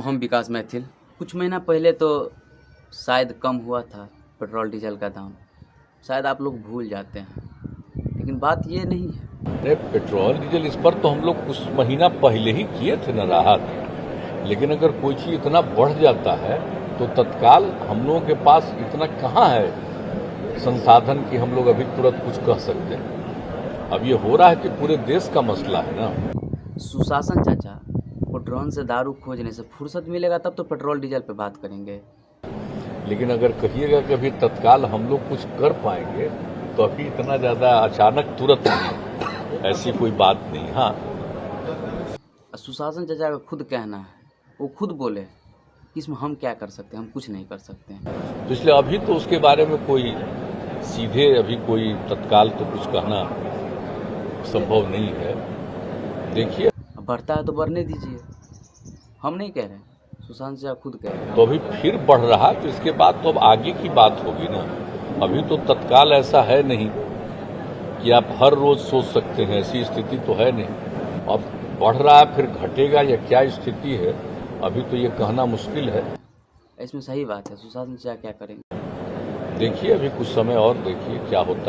हम विकास मैथिल। कुछ महीना पहले तो शायद कम हुआ था पेट्रोल डीजल का दाम, शायद आप लोग भूल जाते हैं, लेकिन बात ये नहीं है। अरे पेट्रोल डीजल इस पर तो हम लोग कुछ महीना पहले ही किए थे न राहत, लेकिन अगर कोई चीज इतना बढ़ जाता है तो तत्काल हम लोगों के पास इतना कहाँ है संसाधन कि हम लोग अभी तुरंत कुछ कह सकते हैं। अब ये हो रहा है कि पूरे देश का मसला है ना। सुशासन चाचा, वो ड्रोन से दारू खोजने से फुर्सत मिलेगा तब तो पेट्रोल डीजल पे बात करेंगे। लेकिन अगर कहिएगा कि अभी तत्काल हम लोग कुछ कर पाएंगे तो अभी इतना ज्यादा अचानक तुरंत नहीं, ऐसी कोई बात नहीं। हाँ, सुशासन चाचा का खुद कहना है, वो खुद बोले कि इसमें हम क्या कर सकते हैं, हम कुछ नहीं कर सकते हैं। तो इसलिए अभी तो उसके बारे में कोई सीधे अभी कोई तत्काल तो कुछ कहना संभव नहीं है। देखिए, बढ़ता है तो बढ़ने दीजिए, हम नहीं कह रहे, सुशांत चाचा खुद कह रहे हैं। तो अभी फिर बढ़ रहा तो इसके बाद तो अब आगे की बात होगी ना। अभी तो तत्काल ऐसा है नहीं कि आप हर रोज सोच सकते हैं, ऐसी स्थिति तो है नहीं। अब बढ़ रहा है फिर घटेगा या क्या स्थिति है, अभी तो ये कहना मुश्किल है। इसमें सही बात है, सुशांत चाचा क्या करेंगे। देखिए, अभी कुछ समय और देखिए क्या होता है।